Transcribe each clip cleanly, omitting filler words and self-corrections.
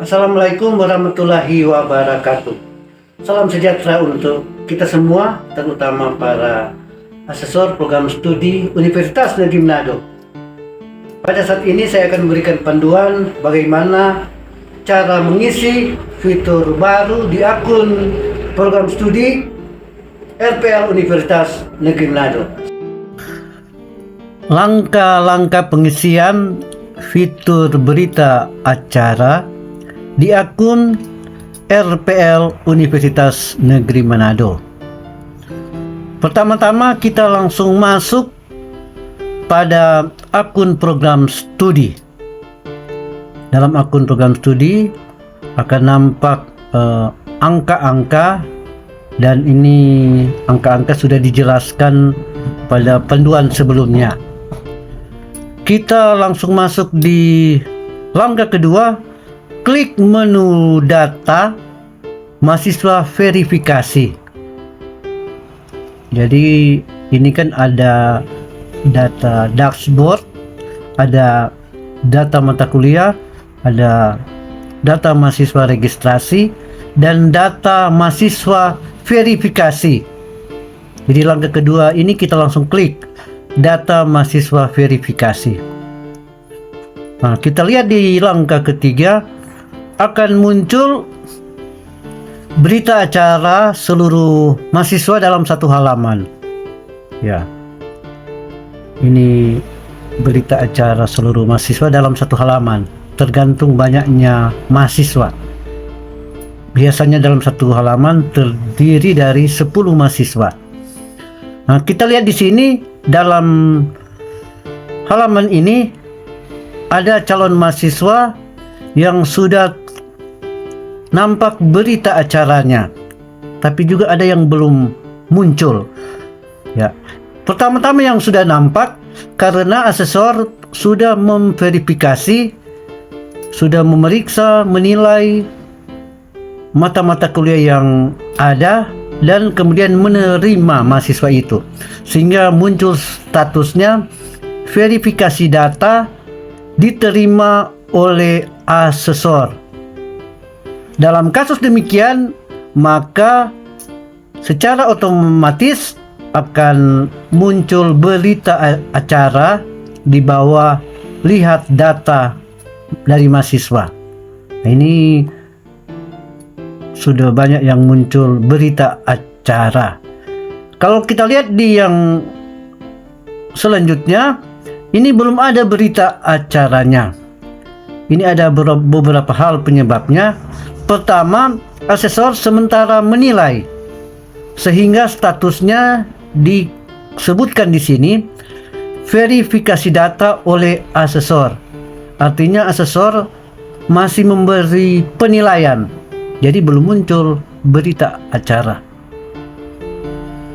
Assalamualaikum warahmatullahi wabarakatuh. Salam sejahtera untuk kita semua, terutama para asesor program studi Universitas Negeri Manado. Pada saat ini saya akan memberikan panduan bagaimana cara mengisi fitur baru di akun program studi RPL Universitas Negeri Manado. Langkah-langkah pengisian fitur berita acara di akun RPL Universitas Negeri Manado. Pertama-tama kita langsung masuk pada akun program studi. Dalam akun program studi akan nampak angka-angka, dan ini angka-angka sudah dijelaskan pada panduan sebelumnya. Kita langsung masuk di langkah kedua, klik menu data mahasiswa verifikasi. Jadi ini kan ada data dashboard, ada data mata kuliah, ada data mahasiswa registrasi, dan data mahasiswa verifikasi. Jadi langkah kedua ini kita langsung klik data mahasiswa verifikasi. Nah, kita lihat di langkah ketiga akan muncul berita acara seluruh mahasiswa dalam satu halaman. Ya, ini berita acara seluruh mahasiswa dalam satu halaman, tergantung banyaknya mahasiswa. Biasanya dalam satu halaman terdiri dari 10 mahasiswa. Nah, kita lihat di sini dalam halaman ini ada calon mahasiswa yang sudah nampak berita acaranya, tapi juga ada yang belum muncul. Ya, pertama-tama yang sudah nampak karena asesor sudah memverifikasi, sudah memeriksa, menilai mata-mata kuliah yang ada dan kemudian menerima mahasiswa itu, sehingga muncul statusnya verifikasi data diterima oleh asesor. Dalam kasus demikian, maka secara otomatis akan muncul berita acara di bawah lihat data dari mahasiswa. Nah, ini sudah banyak yang muncul berita acara. Kalau kita lihat di yang selanjutnya, ini belum ada berita acaranya. Ini ada beberapa hal penyebabnya. Pertama, asesor sementara menilai, sehingga statusnya disebutkan di sini verifikasi data oleh asesor. Artinya asesor masih memberi penilaian, jadi belum muncul berita acara.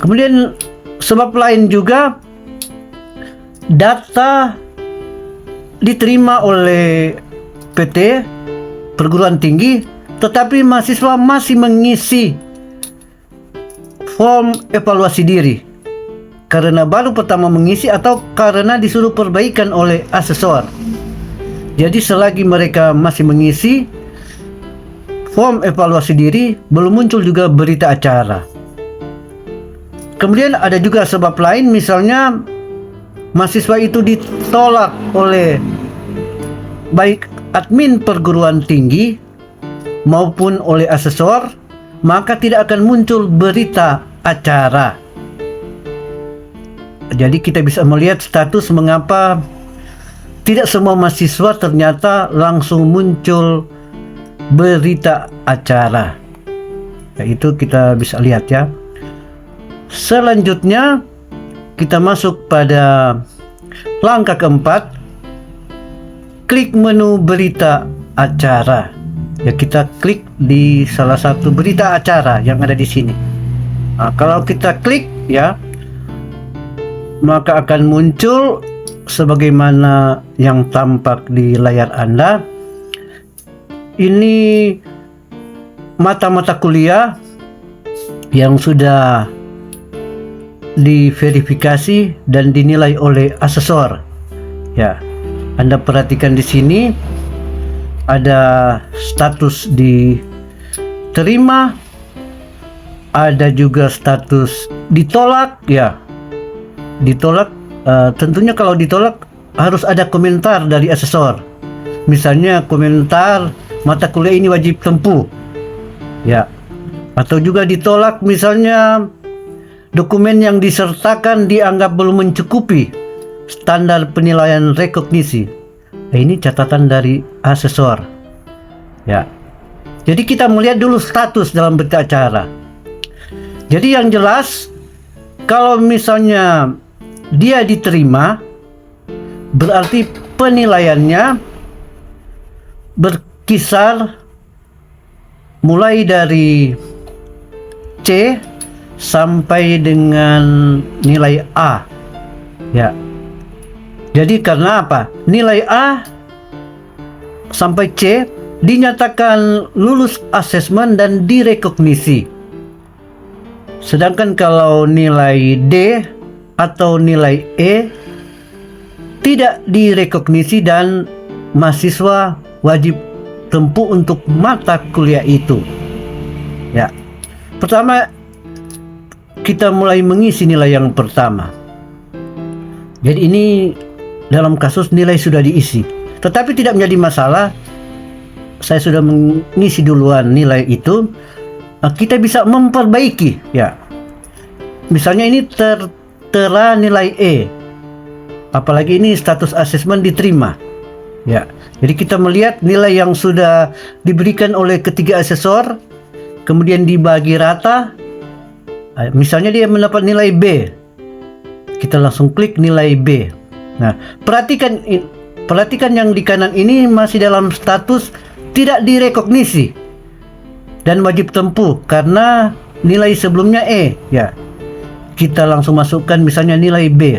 Kemudian sebab lain juga, data diterima oleh PT perguruan tinggi, tetapi mahasiswa masih mengisi form evaluasi diri karena baru pertama mengisi atau karena disuruh perbaikan oleh asesor. Jadi selagi mereka masih mengisi form evaluasi diri, belum muncul juga berita acara. Kemudian ada juga sebab lain, misalnya mahasiswa itu ditolak oleh baik admin perguruan tinggi maupun oleh asesor, maka tidak akan muncul berita acara. Jadi kita bisa melihat status mengapa tidak semua mahasiswa ternyata langsung muncul berita acara. Nah, itu kita bisa lihat ya. Selanjutnya kita masuk pada langkah keempat, klik menu berita acara. Ya, kita klik di salah satu berita acara yang ada di sini. Nah, kalau kita klik ya, maka akan muncul sebagaimana yang tampak di layar Anda. Ini mata-mata kuliah yang sudah diverifikasi dan dinilai oleh asesor. Ya, Anda perhatikan di sini ada status diterima, ada juga status ditolak ya. Ditolak, tentunya kalau ditolak harus ada komentar dari asesor. Misalnya komentar mata kuliah ini wajib tempuh ya, atau juga ditolak misalnya dokumen yang disertakan dianggap belum mencukupi standar penilaian rekognisi. Ini catatan dari asesor ya. Jadi kita melihat dulu status dalam berita acara. Jadi yang jelas, kalau misalnya dia diterima, berarti penilaiannya berkisar mulai dari C sampai dengan nilai A ya. Jadi karena apa? Nilai A sampai C dinyatakan lulus asesmen dan direkognisi. Sedangkan kalau nilai D atau nilai E tidak direkognisi dan mahasiswa wajib tempuh untuk mata kuliah itu. Ya. Pertama, kita mulai mengisi nilai yang pertama. Jadi ini dalam kasus nilai sudah diisi, tetapi tidak menjadi masalah. Saya sudah mengisi duluan nilai itu. Kita bisa memperbaiki ya. Misalnya ini tertera nilai E, apalagi ini status asesmen diterima ya. Jadi kita melihat nilai yang sudah diberikan oleh ketiga asesor, kemudian dibagi rata. Misalnya dia mendapat nilai B, kita langsung klik nilai B. Nah, perhatikan yang di kanan ini masih dalam status tidak direkognisi dan wajib tempuh karena nilai sebelumnya E ya. Kita langsung masukkan misalnya nilai B.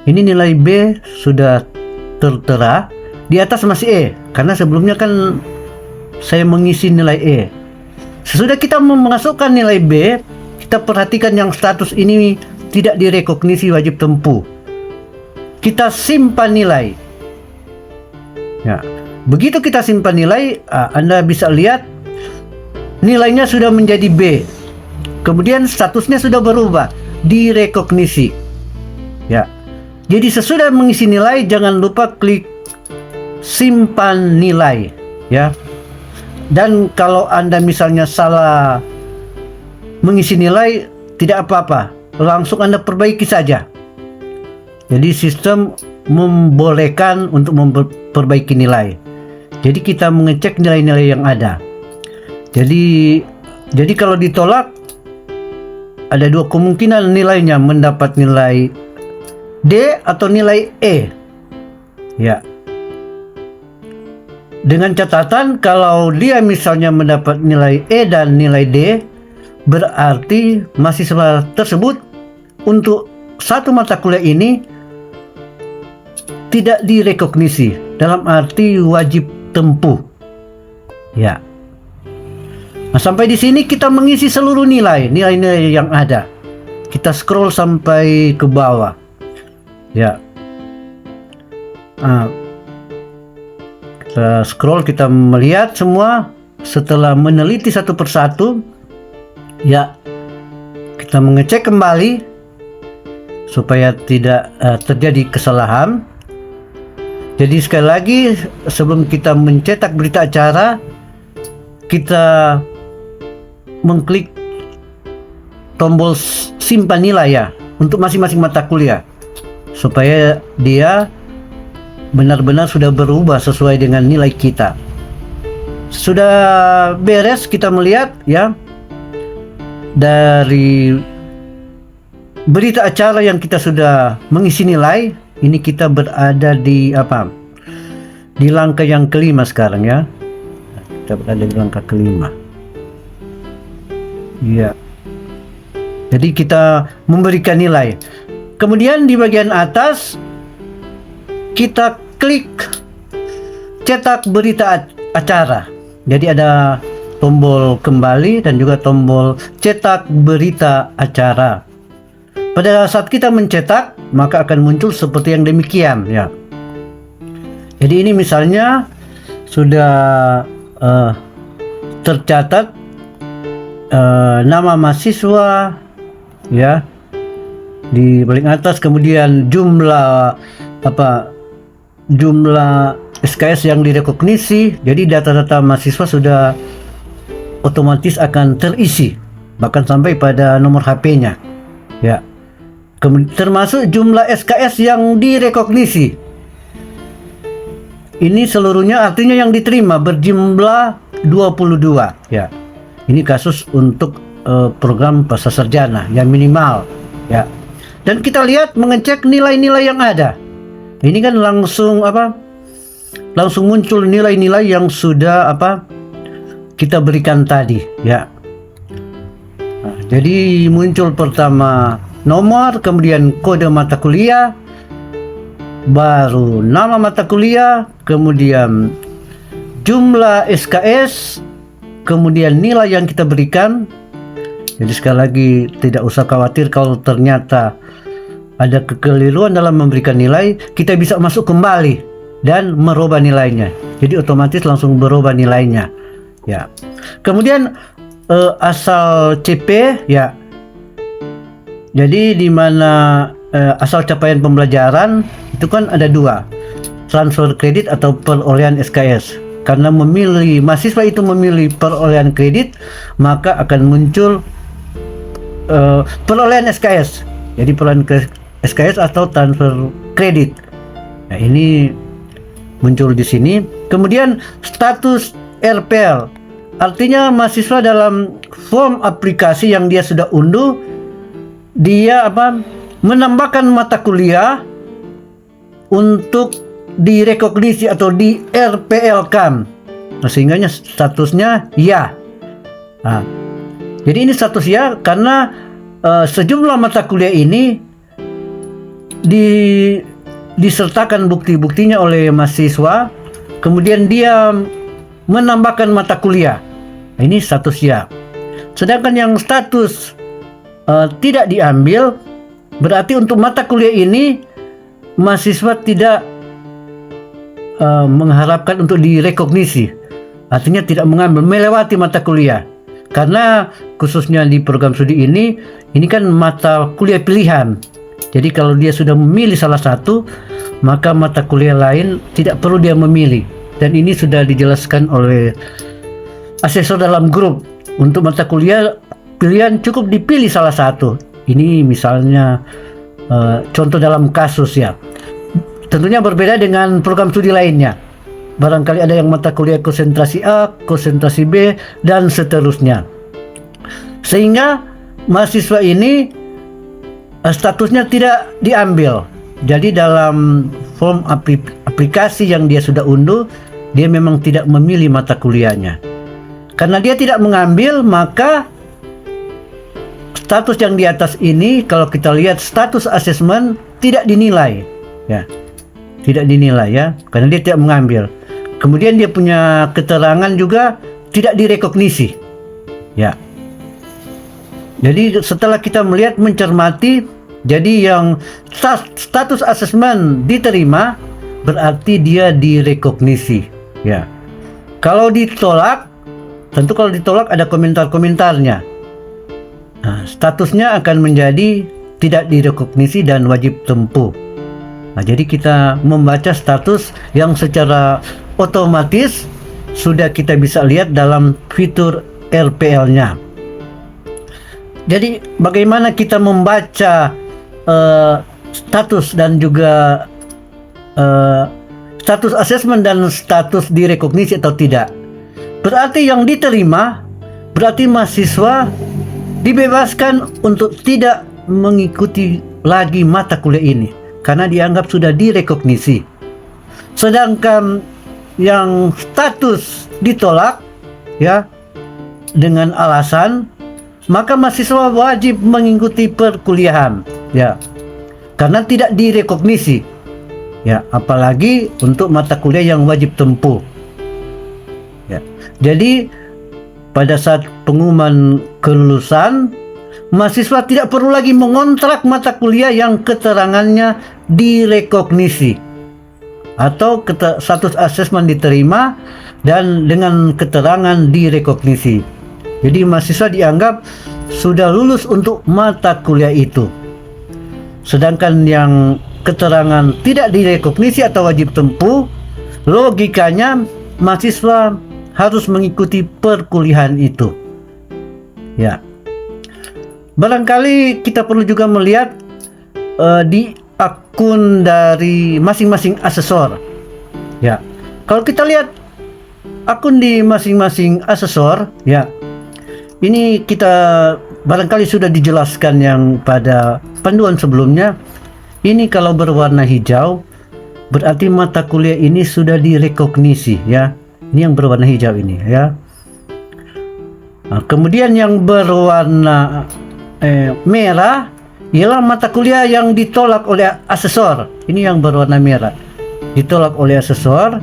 Ini nilai B sudah tertera, di atas masih E karena sebelumnya kan saya mengisi nilai E. Sesudah kita memasukkan nilai B, kita perhatikan yang status ini tidak direkognisi wajib tempuh. Kita simpan nilai ya. Begitu kita simpan nilai, Anda bisa lihat nilainya sudah menjadi B. Kemudian statusnya sudah berubah, direkognisi ya. Jadi sesudah mengisi nilai, jangan lupa klik simpan nilai ya. Dan kalau Anda misalnya salah mengisi nilai, tidak apa-apa, langsung Anda perbaiki saja. Jadi sistem membolehkan untuk memperbaiki nilai. Jadi kita mengecek nilai-nilai yang ada. Jadi kalau ditolak, ada dua kemungkinan nilainya, mendapat nilai D atau nilai E ya. Dengan catatan kalau dia misalnya mendapat nilai E dan nilai D, berarti mahasiswa tersebut untuk satu mata kuliah ini tidak direkognisi, dalam arti wajib tempuh ya. Nah, sampai di sini kita mengisi seluruh nilai-nilai yang ada. Kita scroll sampai ke bawah ya. Kita scroll, kita melihat semua. Setelah meneliti satu persatu ya, kita mengecek kembali supaya tidak terjadi kesalahan. Jadi sekali lagi, sebelum kita mencetak berita acara, kita mengklik tombol simpan nilai ya untuk masing-masing mata kuliah, supaya dia benar-benar sudah berubah sesuai dengan nilai kita. Sudah beres, kita melihat ya, dari berita acara yang kita sudah mengisi nilai, ini kita berada di apa? Di langkah yang kelima sekarang ya. Kita berada di langkah kelima. Iya. Jadi kita memberikan nilai. Kemudian di bagian atas kita klik cetak berita acara. Jadi ada tombol kembali dan juga tombol cetak berita acara. Pada saat kita mencetak, maka akan muncul seperti yang demikian ya. Jadi ini misalnya sudah tercatat nama mahasiswa ya di paling atas, kemudian jumlah SKS yang direkognisi. Jadi data-data mahasiswa sudah otomatis akan terisi, bahkan sampai pada nomor HP-nya ya. Termasuk jumlah SKS yang direkognisi. Ini seluruhnya artinya yang diterima berjumlah 22 ya. Ini kasus untuk program pascasarjana yang minimal ya. Dan kita lihat mengecek nilai-nilai yang ada. Ini kan langsung muncul nilai-nilai yang sudah kita berikan tadi ya. Nah, jadi muncul pertama nomor, kemudian kode mata kuliah, baru nama mata kuliah, kemudian jumlah SKS, kemudian nilai yang kita berikan. Jadi sekali lagi tidak usah khawatir kalau ternyata ada kekeliruan dalam memberikan nilai, kita bisa masuk kembali dan merubah nilainya. Jadi otomatis langsung berubah nilainya ya. Kemudian asal CP ya. Jadi di mana asal capaian pembelajaran itu kan ada dua, transfer kredit atau perolehan SKS. Karena mahasiswa itu memilih perolehan kredit, maka akan muncul perolehan SKS. Jadi perolehan SKS atau transfer kredit. Nah, ini muncul di sini. Kemudian status RPL, artinya mahasiswa dalam form aplikasi yang dia sudah unduh, dia menambahkan mata kuliah untuk direkognisi atau di RPL-kan. Nah, sehingga statusnya ya. Nah, jadi ini status ya karena sejumlah mata kuliah ini disertakan bukti-buktinya oleh mahasiswa, kemudian dia menambahkan mata kuliah. Nah, ini status ya. Sedangkan yang status tidak diambil, berarti untuk mata kuliah ini mahasiswa tidak mengharapkan untuk direkognisi, artinya tidak mengambil, melewati mata kuliah. Karena khususnya di program studi ini kan mata kuliah pilihan. Jadi kalau dia sudah memilih salah satu, maka mata kuliah lain tidak perlu dia memilih. Dan ini sudah dijelaskan oleh asesor dalam grup. Untuk mata kuliah pilihan cukup dipilih salah satu. Ini misalnya contoh dalam kasus ya. Tentunya berbeda dengan program studi lainnya. Barangkali ada yang mata kuliah konsentrasi A, konsentrasi B, dan seterusnya. Sehingga mahasiswa ini statusnya tidak diambil. Jadi dalam form aplikasi yang dia sudah unduh, dia memang tidak memilih mata kuliahnya. Karena dia tidak mengambil, maka status yang di atas ini, kalau kita lihat status asesmen, tidak dinilai ya. Tidak dinilai ya, karena dia tidak mengambil. Kemudian dia punya keterangan juga tidak direkognisi ya. Jadi setelah kita melihat, mencermati, jadi yang status asesmen diterima berarti dia direkognisi ya. Kalau ditolak, tentu kalau ditolak ada komentar-komentarnya. Nah, statusnya akan menjadi tidak direkognisi dan wajib tempuh. Nah, jadi kita membaca status yang secara otomatis sudah kita bisa lihat dalam fitur RPL-nya. Jadi bagaimana kita membaca status dan juga status asesmen dan status direkognisi atau tidak? Berarti yang diterima, berarti mahasiswa dibebaskan untuk tidak mengikuti lagi mata kuliah ini karena dianggap sudah direkognisi. Sedangkan yang status ditolak ya dengan alasan, maka mahasiswa wajib mengikuti perkuliahan ya, karena tidak direkognisi ya, apalagi untuk mata kuliah yang wajib tempuh ya. Jadi pada saat pengumuman kelulusan, mahasiswa tidak perlu lagi mengontrak mata kuliah yang keterangannya direkognisi. atau status asesmen diterima dan dengan keterangan direkognisi. Jadi mahasiswa dianggap sudah lulus untuk mata kuliah itu. Sedangkan yang keterangan tidak direkognisi atau wajib tempuh, logikanya mahasiswa harus mengikuti perkuliahan itu. Ya. Barangkali kita perlu juga melihat di akun dari masing-masing asesor. Ya. Kalau kita lihat akun di masing-masing asesor, ya. Ini kita barangkali sudah dijelaskan yang pada panduan sebelumnya. Ini kalau berwarna hijau berarti mata kuliah ini sudah direkognisi, ya. Ini yang berwarna hijau ini, ya. Nah, kemudian yang berwarna merah ialah mata kuliah yang ditolak oleh asesor. Ini yang berwarna merah, ditolak oleh asesor.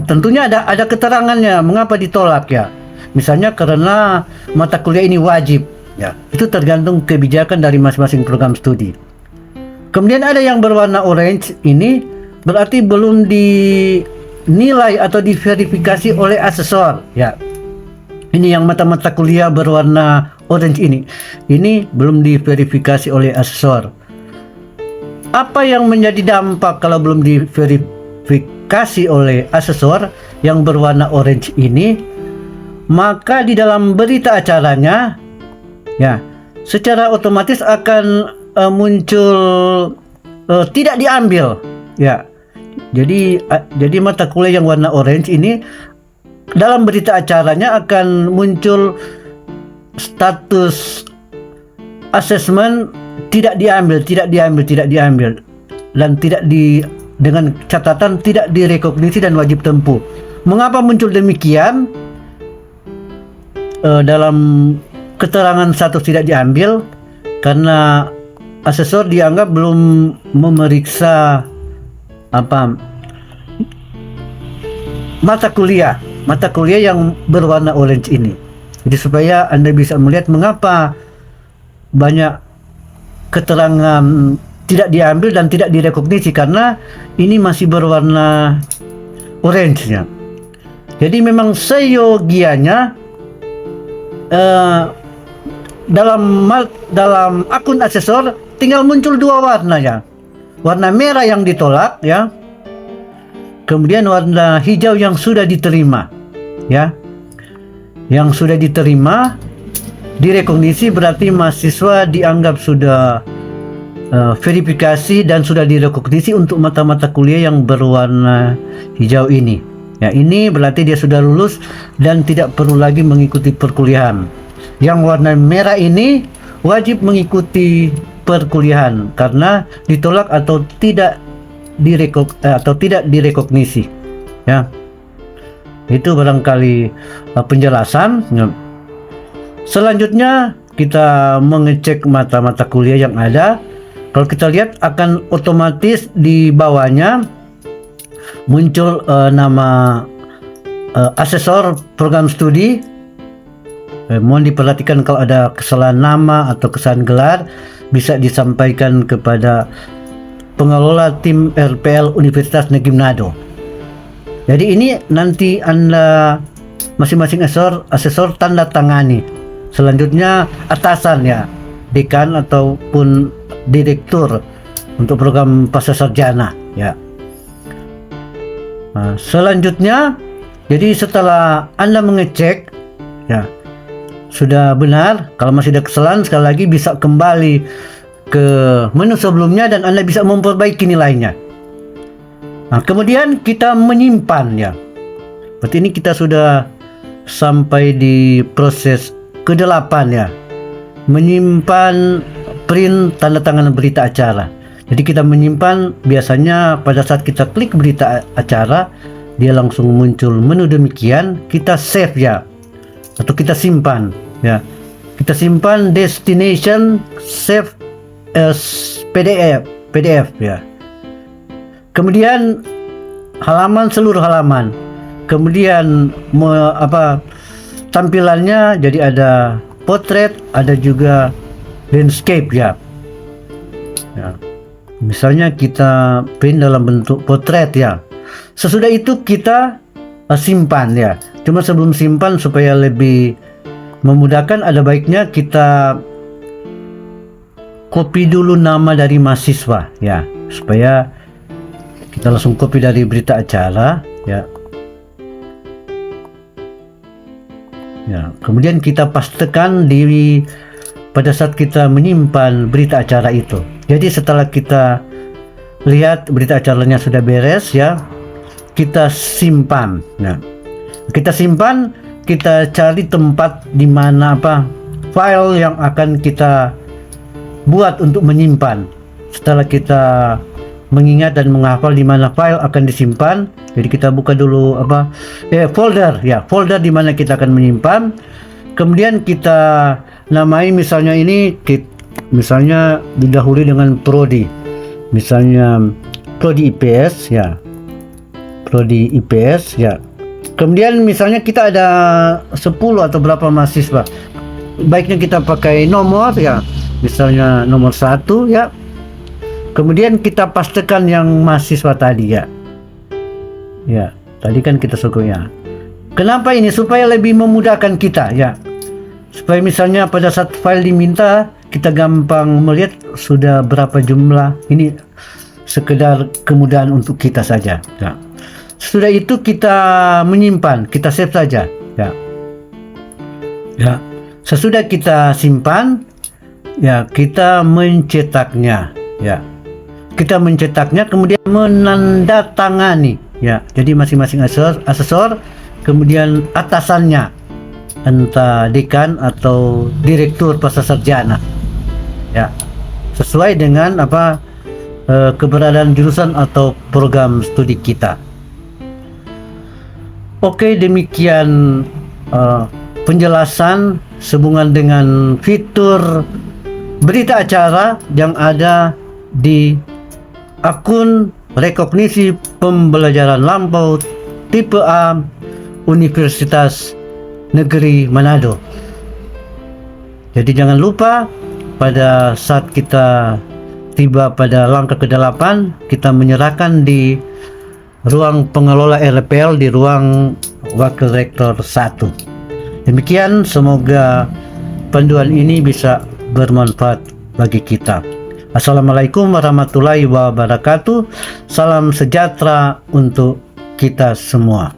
Tentunya ada keterangannya mengapa ditolak, ya. Misalnya karena mata kuliah ini wajib, ya. Itu tergantung kebijakan dari masing-masing program studi. Kemudian ada yang berwarna orange, ini berarti belum dinilai atau diverifikasi oleh asesor, ya. Ini yang mata-mata kuliah berwarna orange ini belum diverifikasi oleh asesor. Apa yang menjadi dampak kalau belum diverifikasi oleh asesor yang berwarna orange ini? Maka di dalam berita acaranya, ya, secara otomatis akan muncul tidak diambil, ya. Jadi mata kuliah yang warna orange ini dalam berita acaranya akan muncul status asesmen tidak diambil dan dengan catatan tidak direkognisi dan wajib tempuh. Mengapa muncul demikian? Dalam keterangan status tidak diambil karena asesor dianggap belum memeriksa mata kuliah yang berwarna orange ini. Jadi supaya Anda bisa melihat mengapa banyak keterangan tidak diambil dan tidak direkognisi, karena ini masih berwarna orange-nya. Jadi memang seyogianya dalam akun asesor tinggal muncul dua warna, ya. Warna merah yang ditolak, ya. Kemudian warna hijau yang sudah diterima, ya. Yang sudah diterima direkognisi berarti mahasiswa dianggap sudah verifikasi dan sudah direkognisi untuk mata-mata kuliah yang berwarna hijau ini. Ya, ini berarti dia sudah lulus dan tidak perlu lagi mengikuti perkuliahan. Yang warna merah ini wajib mengikuti perkuliahan karena ditolak atau tidak direkognisi, ya. Itu barangkali penjelasan. Selanjutnya kita mengecek mata-mata kuliah yang ada. Kalau kita lihat akan otomatis di bawahnya muncul nama asesor program studi. Mohon diperhatikan kalau ada kesalahan nama atau kesalahan gelar bisa disampaikan kepada pengelola tim RPL Universitas Negeri Manado. Jadi ini nanti Anda masing-masing asesor tanda tangani. Selanjutnya atasan, ya, dekan ataupun direktur untuk program pascasarjana, ya. Nah, selanjutnya, jadi setelah Anda mengecek, ya, sudah benar. Kalau masih ada kesalahan, sekali lagi bisa kembali ke menu sebelumnya dan Anda bisa memperbaiki nilainya. Nah, kemudian kita menyimpan, ya. Berarti ini kita sudah sampai di proses ke-8, ya. Menyimpan print tanda tangan berita acara. Jadi kita menyimpan, biasanya pada saat kita klik berita acara dia langsung muncul menu demikian, kita save, ya, atau kita simpan, ya. Kita simpan destination save as PDF, ya. Kemudian halaman, seluruh halaman. Kemudian tampilannya jadi ada potret, ada juga landscape, ya. Ya. Misalnya kita print dalam bentuk potret ya. Sesudah itu kita simpan ya. Cuma sebelum simpan supaya lebih memudahkan, ada baiknya kita copy dulu nama dari mahasiswa ya, supaya kita langsung copy dari berita acara ya. Ya, kemudian kita pastekan pada saat kita menyimpan berita acara itu. Jadi setelah kita lihat berita acaranya sudah beres ya, kita simpan. Nah, kita simpan, kita cari tempat di mana file yang akan kita buat untuk menyimpan. Setelah kita mengingat dan menghafal di mana file akan disimpan, jadi kita buka dulu folder ya, folder di mana kita akan menyimpan. Kemudian kita namai, misalnya ini misalnya didahului dengan prodi, misalnya prodi IPS ya, prodi IPS ya. Kemudian misalnya kita ada 10 atau berapa mahasiswa, baiknya kita pakai nomor ya, misalnya nomor 1 ya. Kemudian kita pastikan yang mahasiswa tadi ya. Ya, tadi kan kita suku ya. Kenapa ini? Supaya lebih memudahkan kita ya. Supaya misalnya pada saat file diminta, kita gampang melihat sudah berapa jumlah. Ini sekedar kemudahan untuk kita saja ya. Sudah itu kita menyimpan, kita save saja ya. Ya, sesudah kita simpan ya, kita mencetaknya ya. Kita mencetaknya, kemudian menandatangani ya. Jadi masing-masing asesor, kemudian atasannya entah dekan atau direktur pascasarjana ya, sesuai dengan keberadaan jurusan atau program studi kita. Oke, demikian penjelasan sehubungan dengan fitur berita acara yang ada di akun rekognisi pembelajaran lampau tipe A Universitas Negeri Manado. Jadi jangan lupa pada saat kita tiba pada langkah ke-8, kita menyerahkan di ruang pengelola RPL di ruang Wakil Rektor 1. Demikian, semoga panduan ini bisa bermanfaat bagi kita. Assalamualaikum warahmatullahi wabarakatuh. Salam sejahtera untuk kita semua.